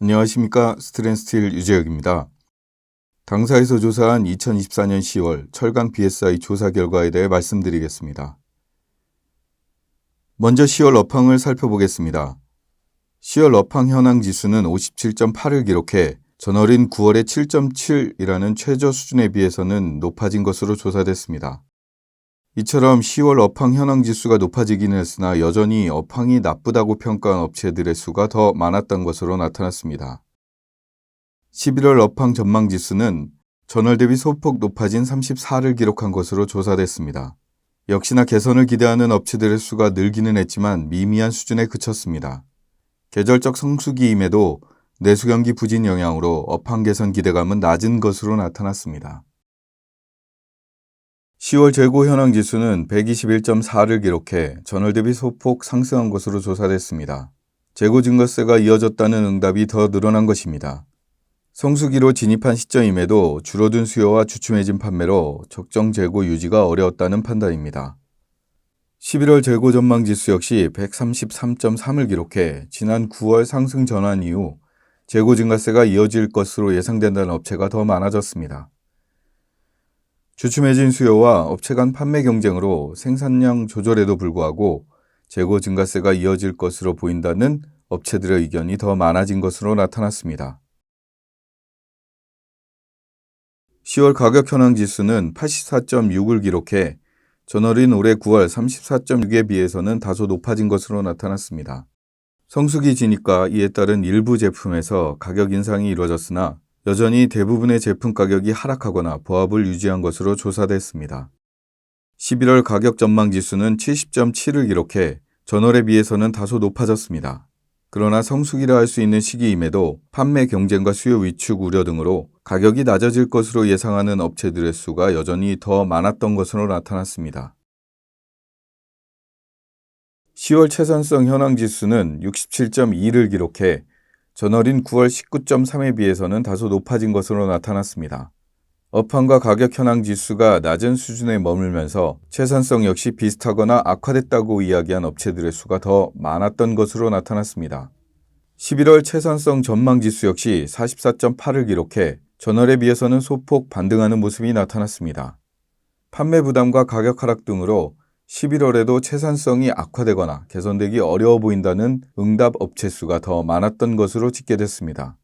안녕하십니까. 스트랜스틸 유재혁입니다. 당사에서 조사한 2024년 10월 철강 BSI 조사 결과에 대해 말씀드리겠습니다. 먼저 10월 업황을 살펴보겠습니다. 10월 업황 현황 지수는 57.8을 기록해 전월인 9월의 7.7이라는 최저 수준에 비해서는 높아진 것으로 조사됐습니다. 이처럼 10월 업황 현황 지수가 높아지기는 했으나 여전히 업황이 나쁘다고 평가한 업체들의 수가 더 많았던 것으로 나타났습니다. 11월 업황 전망 지수는 전월 대비 소폭 높아진 34를 기록한 것으로 조사됐습니다. 역시나 개선을 기대하는 업체들의 수가 늘기는 했지만 미미한 수준에 그쳤습니다. 계절적 성수기임에도 내수경기 부진 영향으로 업황 개선 기대감은 낮은 것으로 나타났습니다. 10월 재고 현황 지수는 121.4를 기록해 전월 대비 소폭 상승한 것으로 조사됐습니다. 재고 증가세가 이어졌다는 응답이 더 늘어난 것입니다. 성수기로 진입한 시점임에도 줄어든 수요와 주춤해진 판매로 적정 재고 유지가 어려웠다는 판단입니다. 11월 재고 전망 지수 역시 133.3을 기록해 지난 9월 상승 전환 이후 재고 증가세가 이어질 것으로 예상된다는 업체가 더 많아졌습니다. 주춤해진 수요와 업체 간 판매 경쟁으로 생산량 조절에도 불구하고 재고 증가세가 이어질 것으로 보인다는 업체들의 의견이 더 많아진 것으로 나타났습니다. 10월 가격 현황 지수는 84.6을 기록해 전월인 올해 9월 34.6에 비해서는 다소 높아진 것으로 나타났습니다. 성수기 지니까 이에 따른 일부 제품에서 가격 인상이 이루어졌으나 여전히 대부분의 제품 가격이 하락하거나 보합을 유지한 것으로 조사됐습니다. 11월 가격 전망 지수는 70.7을 기록해 전월에 비해서는 다소 높아졌습니다. 그러나 성수기라 할 수 있는 시기임에도 판매 경쟁과 수요 위축 우려 등으로 가격이 낮아질 것으로 예상하는 업체들의 수가 여전히 더 많았던 것으로 나타났습니다. 10월 채산성 현황 지수는 67.2를 기록해 전월인 9월 19.3에 비해서는 다소 높아진 것으로 나타났습니다. 업황과 가격 현황 지수가 낮은 수준에 머물면서 채산성 역시 비슷하거나 악화됐다고 이야기한 업체들의 수가 더 많았던 것으로 나타났습니다. 11월 채산성 전망 지수 역시 44.8을 기록해 전월에 비해서는 소폭 반등하는 모습이 나타났습니다. 판매 부담과 가격 하락 등으로 11월에도 채산성이 악화되거나 개선되기 어려워 보인다는 응답 업체 수가 더 많았던 것으로 집계됐습니다.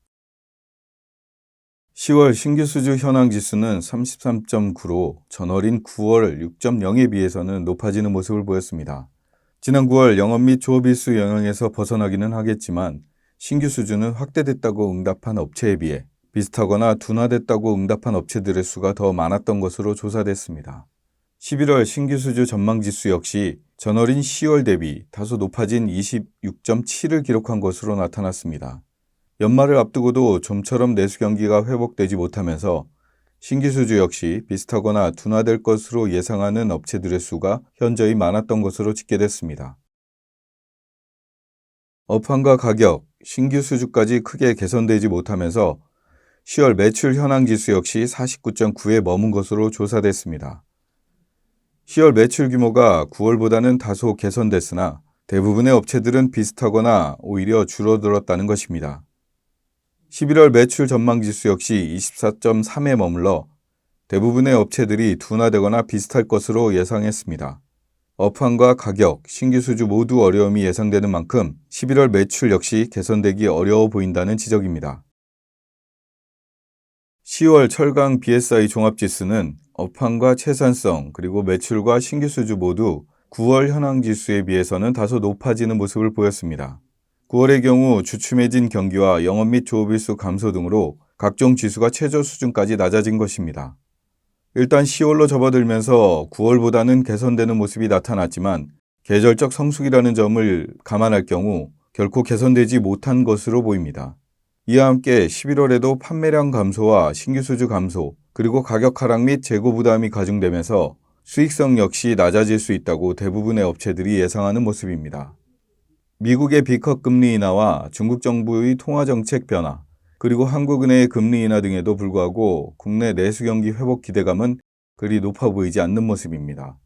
10월 신규 수주 현황 지수는 33.9로 전월인 9월 6.0에 비해서는 높아지는 모습을 보였습니다. 지난 9월 영업 및 조업일수 영향에서 벗어나기는 하겠지만 신규 수주는 확대됐다고 응답한 업체에 비해 비슷하거나 둔화됐다고 응답한 업체들의 수가 더 많았던 것으로 조사됐습니다. 11월 신규 수주 전망 지수 역시 전월인 10월 대비 다소 높아진 26.7을 기록한 것으로 나타났습니다. 연말을 앞두고도 좀처럼 내수 경기가 회복되지 못하면서 신규 수주 역시 비슷하거나 둔화될 것으로 예상하는 업체들의 수가 현저히 많았던 것으로 집계됐습니다. 업황과 가격, 신규 수주까지 크게 개선되지 못하면서 10월 매출 현황 지수 역시 49.9에 머문 것으로 조사됐습니다. 10월 매출 규모가 9월보다는 다소 개선됐으나 대부분의 업체들은 비슷하거나 오히려 줄어들었다는 것입니다. 11월 매출 전망 지수 역시 24.3에 머물러 대부분의 업체들이 둔화되거나 비슷할 것으로 예상했습니다. 업황과 가격, 신규 수주 모두 어려움이 예상되는 만큼 11월 매출 역시 개선되기 어려워 보인다는 지적입니다. 10월 철강 BSI 종합지수는 업황과 채산성 그리고 매출과 신규 수주 모두 9월 현황 지수에 비해서는 다소 높아지는 모습을 보였습니다. 9월의 경우 주춤해진 경기와 영업 및 조업일수 감소 등으로 각종 지수가 최저 수준까지 낮아진 것입니다. 일단 10월로 접어들면서 9월보다는 개선되는 모습이 나타났지만 계절적 성수기라는 점을 감안할 경우 결코 개선되지 못한 것으로 보입니다. 이와 함께 11월에도 판매량 감소와 신규 수주 감소, 그리고 가격 하락 및 재고 부담이 가중되면서 수익성 역시 낮아질 수 있다고 대부분의 업체들이 예상하는 모습입니다. 미국의 B컷 금리 인하와 중국 정부의 통화정책 변화, 그리고 한국은행의 금리 인하 등에도 불구하고 국내 내수 경기 회복 기대감은 그리 높아 보이지 않는 모습입니다.